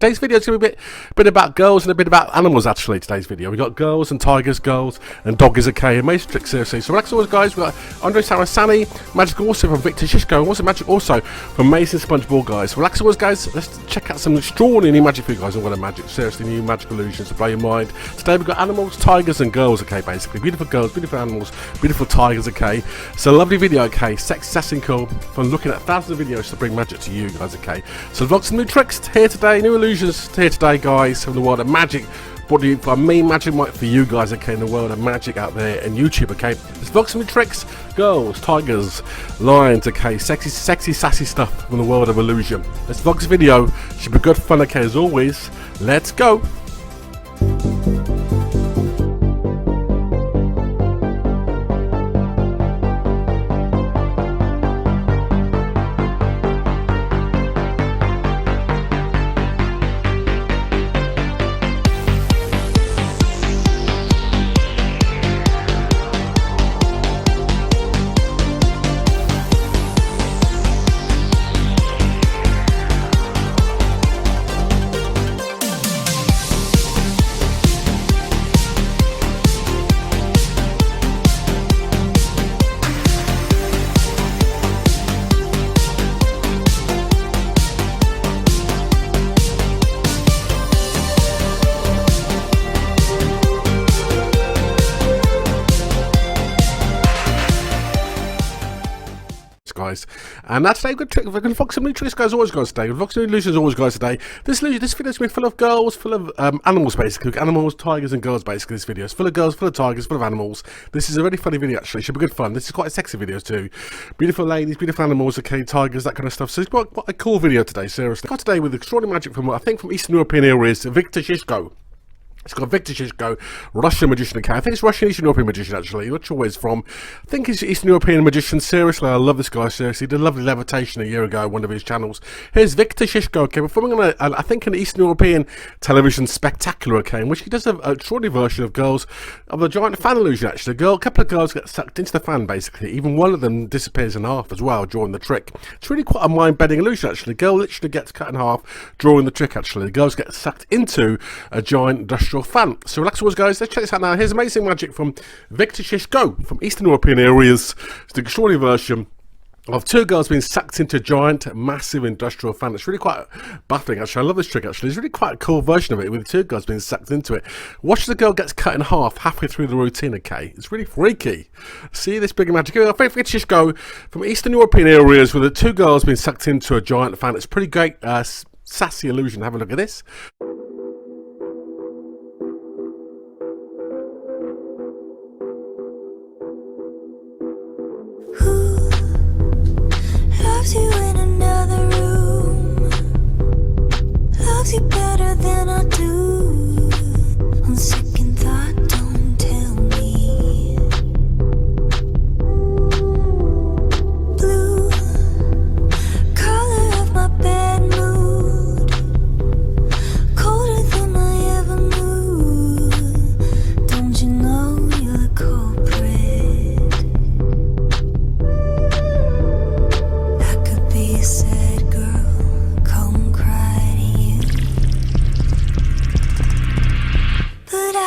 Today's video is going to be a bit about girls and a bit about animals, actually, today's video. We've got girls and tigers, girls and doggies, okay, amazing tricks, seriously. So relax always, guys. We've got Andre Sarassani, magic also from Victor Shishko, and also magic also from Amazing Spongeball, guys. Relax always, guys. Let's check out some extraordinary new magic for you guys. And what a magic, seriously, new magic illusions to blow your mind. Today we've got animals, tigers and girls, okay, basically. Beautiful girls, beautiful animals, beautiful tigers, okay. So lovely video, okay. Sex, sassy, and cool. From looking at thousands of videos to bring magic to you guys, okay. So vlogs and new tricks here today, new illusions here today, guys, from the world of magic. What do you, I mean, Magicalmike for you guys, okay, in the world of magic out there and YouTube, okay. There's vlogs and new tricks, girls, tigers, lions, okay, sexy, sassy stuff from the world of illusion. This vlogs video should be good fun, okay, as always. Let's go. Guys, and that's today. Good trick. We're going to vlog some new tricks, guys. Always, guys. Today, vlog some new illusions. Always, guys. Today, this video is going to be full of girls, full of animals, basically. Animals, tigers, and girls. Basically, this video is full of girls, full of tigers, full of animals. This is a really funny video, actually. Should be good fun. This is quite a sexy video too. Beautiful ladies, beautiful animals, okay, tigers, that kind of stuff. So it's quite a cool video today. Seriously, got today with extraordinary magic from, I think, from Eastern European areas. Victor Shishko. It's got Victor Shishko, Russian magician, okay. I think it's Russian Eastern European magician, actually. Not sure where he's from. I think he's Eastern European magician. Seriously, I love this guy, seriously. He did a lovely levitation a year ago on one of his channels. Here's Victor Shishko, okay, performing on, I think, an Eastern European television spectacular, okay, in which he does an extraordinary version of girls, of the giant fan illusion, actually. A couple of girls get sucked into the fan, basically. Even one of them disappears in half as well, drawing the trick. It's really quite a mind-bending illusion, actually. The girl literally gets cut in half, drawing the trick, actually. The girls get sucked into a giant industrial fan. So relax always, guys. Let's check this out now. Here's amazing magic from Victor Shishko from Eastern European areas. It's the extraordinary version of two girls being sucked into a giant, massive industrial fan. It's really quite baffling, actually. I love this trick, actually. It's really quite a cool version of it with two girls being sucked into it. Watch the girl gets cut in half halfway through the routine, okay? It's really freaky. See this big magic? Victor Shishko from Eastern European areas with the two girls being sucked into a giant fan. It's a pretty great, sassy illusion. Have a look at this. Loves you in another room, loves you better than I do. On second thought, don't tell me. Blue, color of my bad mood, colder than I ever knew. Don't you know you're the culprit? Sad girl, come cry to you. But I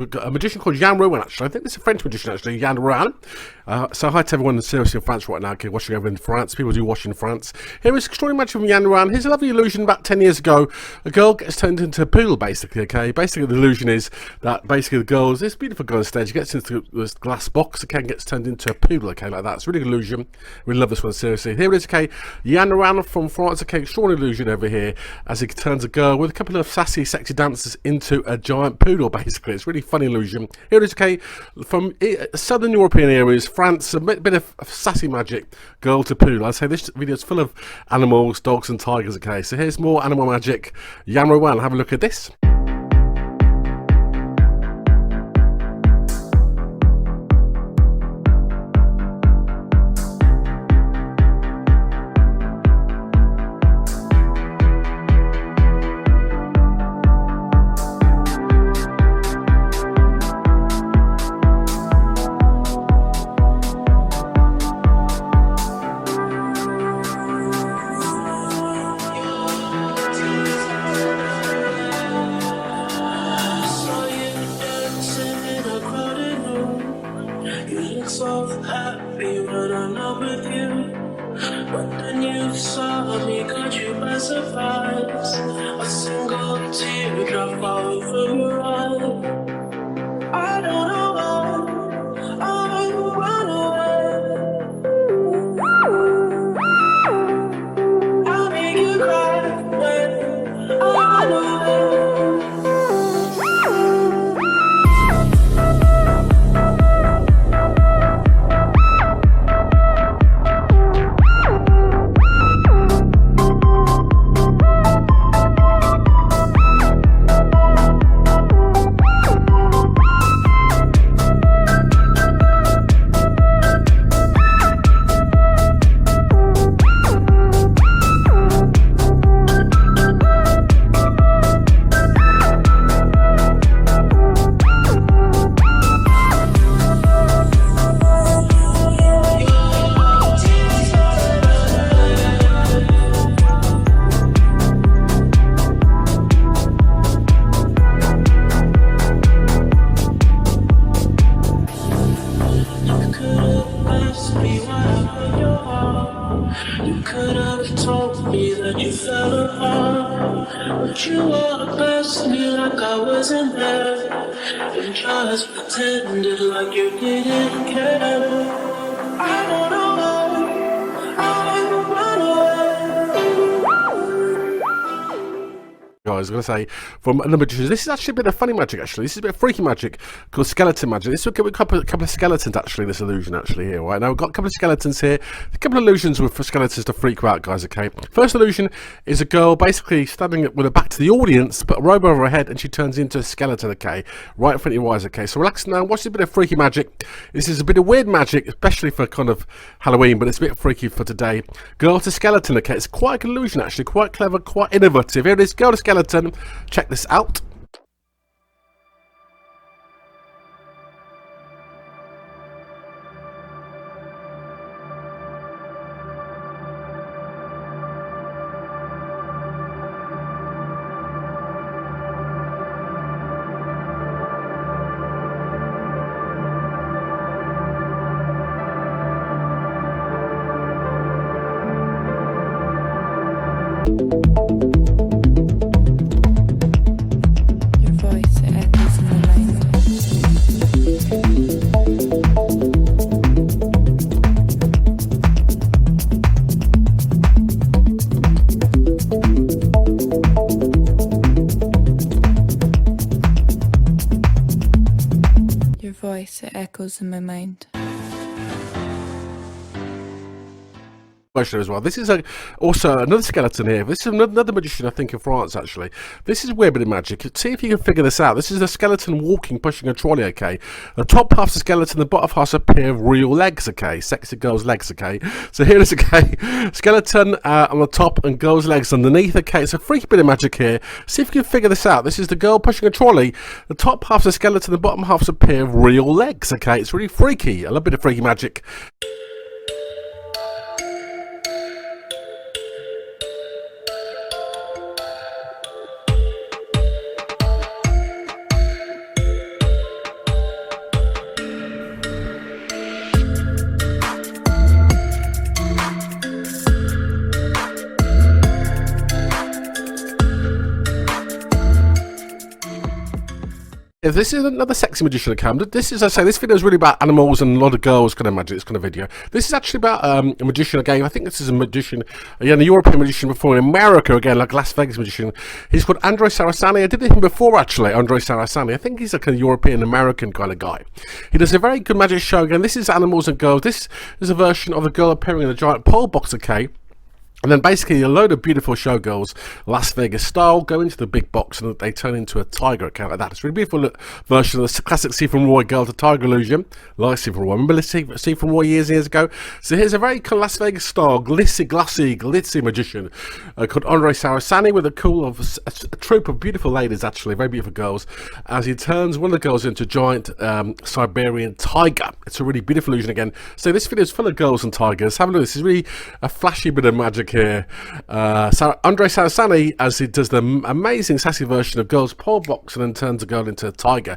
we've got a magician called Jan Rouen, actually. I think this is a French magician, actually, Jan Rouen. So hi to everyone seriously in France right now, okay, watching over in France. People do watch in France. Here is extraordinary magic from Jan Rouen. Here's a lovely illusion about 10 years ago. A girl gets turned into a poodle, basically, okay? Basically, the illusion is that basically the girl, this beautiful girl on stage, gets into this glass box, okay, and gets turned into a poodle, okay, like that. It's a really good illusion. We love this one, seriously. Here it is, okay, Jan Rouen from France, okay, extraordinary illusion over here, as he turns a girl with a couple of sassy, sexy dancers into a giant poodle, basically. It's a really funny illusion. Here it is, okay, from southern European areas, France, a bit of sassy magic, girl to poodle. I'd say this video is full of animals, dogs and tigers, okay. So here's more animal magic. Jan Rouen, have a look at this. So happy when I'm not with you. But then you saw me, caught you by surprise. A single teardrop falling from your eye. I don't know why I run away. I make you cry when I run away. You could have told me that you fell apart, but you walked past me like I wasn't there, and just pretended like you didn't care. I don't know why I run away. I was going to say, from another magician, this is actually a bit of funny magic, actually. This is a bit of freaky magic called skeleton magic. This will give a couple of skeletons, actually, this illusion, actually, here, right? Now, we've got a couple of skeletons here. A couple of illusions for skeletons to freak you out, guys, okay? First illusion is a girl basically standing with her back to the audience, put a robe over her head, and she turns into a skeleton, okay? Right in front of your eyes, okay? So relax now, watch a bit of freaky magic. This is a bit of weird magic, especially for kind of Halloween, but it's a bit freaky for today. Girl to skeleton, okay? It's quite a good illusion, actually. Quite clever, quite innovative. Here it is, girl to skeleton. Check this out. It echoes in my mind. As well. This is also another skeleton here. This is another magician, I think, in France, actually. This is a weird bit of magic. See if you can figure this out. This is a skeleton walking, pushing a trolley, okay? The top half's a skeleton, the bottom half's a pair of real legs, okay? Sexy girl's legs, okay? So here it is, okay? Skeleton on the top and girl's legs underneath, okay? It's a freaky bit of magic here. See if you can figure this out. This is the girl pushing a trolley. The top half's a skeleton, the bottom half's a pair of real legs, okay? It's really freaky. I love a bit of freaky magic. If this is another sexy magician account, this is, as I say, this video is really about animals and a lot of girls can imagine this kind of video. This is actually about a magician again. I think this is a magician, again, a European magician before in America, again, like Las Vegas magician. He's called Andre Sarassani. I did him before, actually, Andre Sarassani. I think he's like a European-American kind of guy. He does a very good magic show. Again, this is animals and girls. This is a version of a girl appearing in a giant pole box, okay? And then basically a load of beautiful showgirls, Las Vegas style, go into the big box and they turn into a tiger account like that. It's a really beautiful version of the classic See from Roy girl to tiger illusion. Like See from Roy. Remember See from Roy years and years ago? So here's a very cool Las Vegas style, glitzy magician called Andre Sarassani with a troupe of beautiful ladies, actually, very beautiful girls, as he turns one of the girls into a giant Siberian tiger. It's a really beautiful illusion again. So this video is full of girls and tigers. Have a look. This is really a flashy bit of magic here. Andre Sarassani, as he does the amazing sassy version of girl's pole box and then turns a girl into a tiger.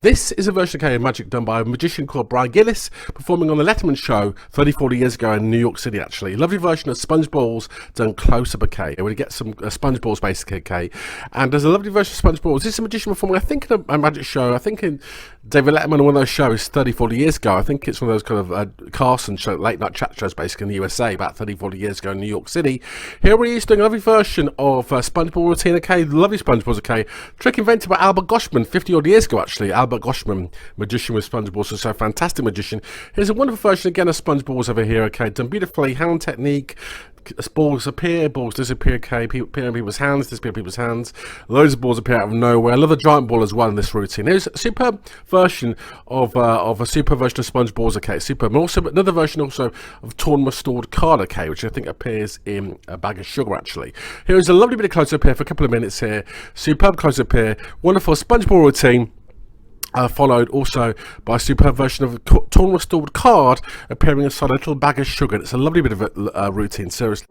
This is a version of magic done by a magician called Gillis, performing on the Letterman show 30-40 years ago in New York City, actually. Lovely version of Spongeballs done close up, okay. We get some Spongeballs, basically, okay. And there's a lovely version of Spongeballs. This is a magician performing, I think, in a magic show. I think in David Letterman, one of those shows 30-40 years ago. I think it's one of those kind of Carson show, late night chat shows, basically, in the USA, about 30-40 years ago in New York City. Here he is doing a lovely version of Spongeball routine, okay. Lovely Spongeballs, okay. Trick invented by Albert Goshman 50-odd years ago, actually. Albert Goshman, magician with Spongeballs, so fantastic magician. Here's a wonderful version again of Spongeballs over here, okay, done beautifully, hand technique. Balls appear, balls disappear, okay, appear in people's hands, disappear in people's hands. Loads of balls appear out of nowhere. I love the giant ball as well in this routine. Here's a superb version of a super version of Spongeballs, okay, superb. And also another version also of torn restored card, okay, which I think appears in a bag of sugar, actually. Here is a lovely bit of close-up here for a couple of minutes here. Superb close-up here. Wonderful Spongeball routine. Followed also by a superb version of a torn restored card appearing inside a little bag of sugar. It's a lovely bit of a routine, seriously.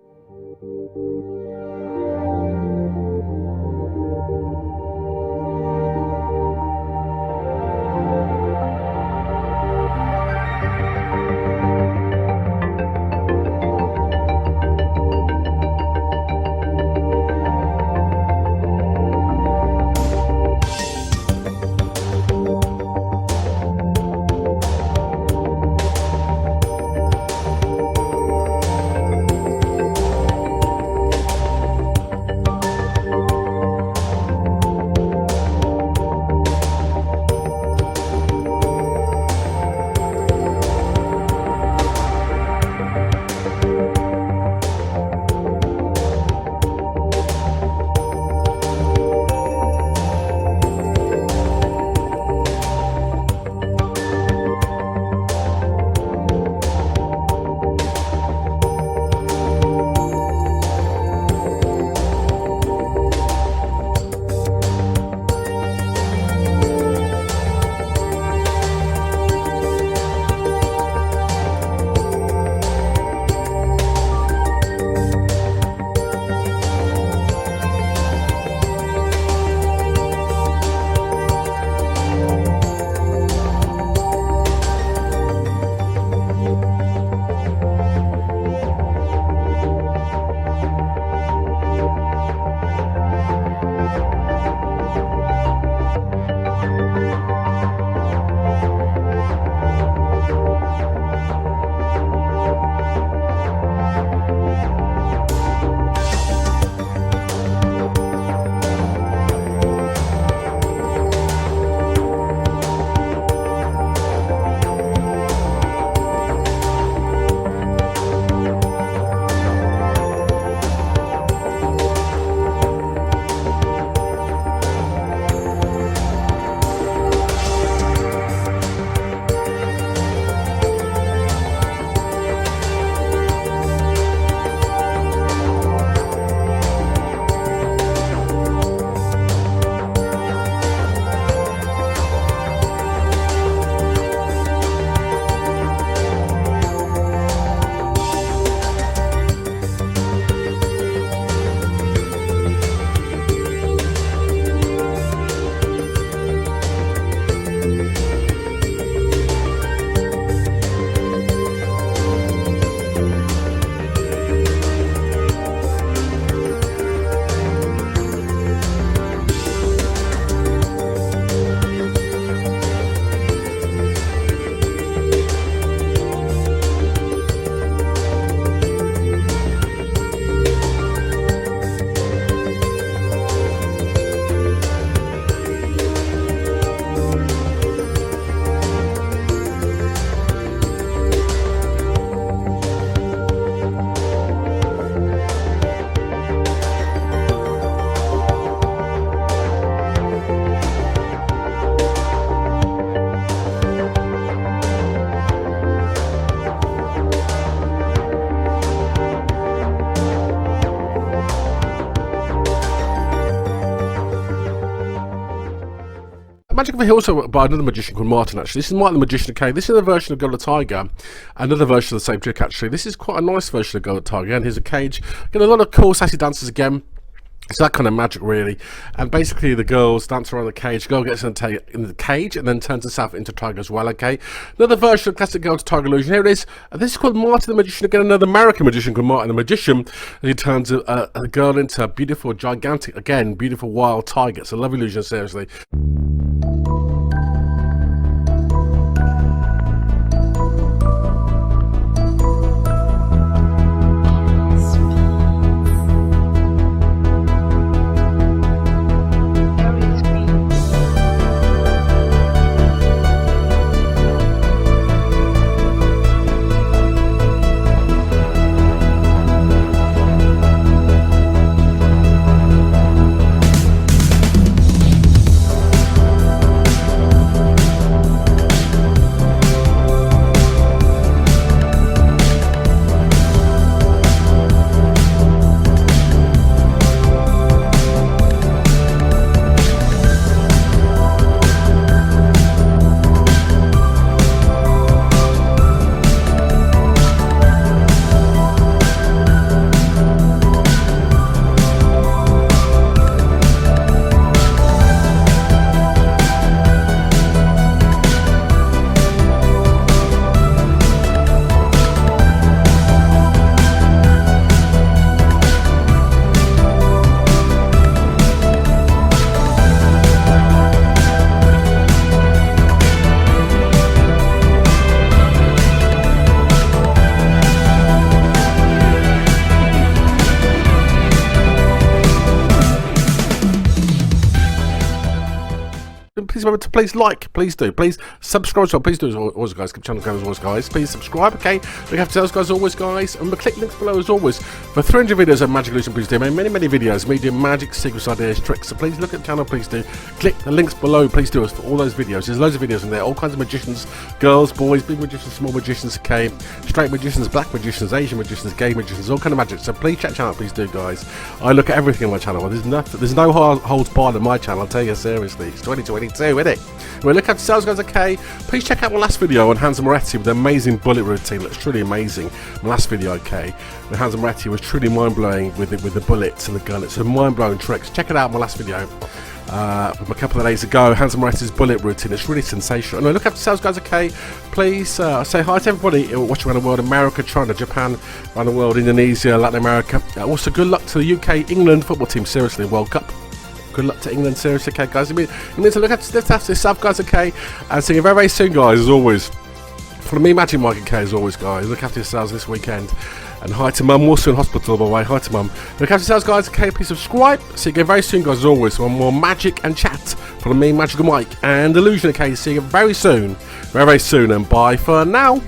Magic over here also by another magician called Martin, actually. This is Martin the Magician, okay? This is a version of Girl the Tiger. Another version of the same trick, actually. This is quite a nice version of Girl the Tiger. And here's a cage. Get a lot of cool, sassy dances again. It's that kind of magic, really. And basically, the girls dance around the cage. Girl gets in the cage and then turns herself into Tiger as well, okay? Another version of classic Girl to Tiger illusion. Here it is. This is called Martin the Magician. Again, another American magician called Martin the Magician. He turns a girl into a beautiful, gigantic, again, beautiful wild tiger. It's a love illusion, seriously. Please remember to please like, please do, please subscribe as well, please do as always, guys. Keep channel going as always, guys. Please subscribe, okay? Look after those guys as always, guys. And click links below as always for 300 videos of magic illusion. Please do many videos, me doing magic secrets, ideas, tricks. So please look at the channel, please do. Click the links below, please do us for all those videos. There's loads of videos in there, all kinds of magicians, girls, boys, big magicians, small magicians, okay? Straight magicians, black magicians, Asian magicians, gay magicians, all kind of magic. So please check channel, please do, guys. I look at everything on my channel. There's no holds barred on my channel. I'll tell you seriously. It's 2022, isn't it? Well, look after yourselves, guys, okay? Please check out my last video on Hans Moretti with the amazing bullet routine. That's truly amazing. My last video, okay? With Hans Moretti was truly mind-blowing with the bullets and the gun. It's a mind-blowing tricks. Check it out, my last video. From a couple of days ago, Hans Moretti's bullet routine. It's really sensational. No, look after yourselves, guys, okay? Please say hi to everybody watching around the world. America, China, Japan, around the world, Indonesia, Latin America. Also, good luck to the UK, England football team. Seriously, World Cup. Good luck to England, seriously, okay, guys. You need to look after yourself, guys, okay? And see you very, very soon, guys, as always. From me, Magicalmike, okay, as always, guys. Look after yourselves this weekend. And hi to Mum, also in hospital, by the way. Hi to Mum. Look after yourselves, guys, okay? Please subscribe. See you again very soon, guys, as always. For more magic and chat from me, Magicalmike, and illusion, okay? See you very soon. Very, very soon. And bye for now.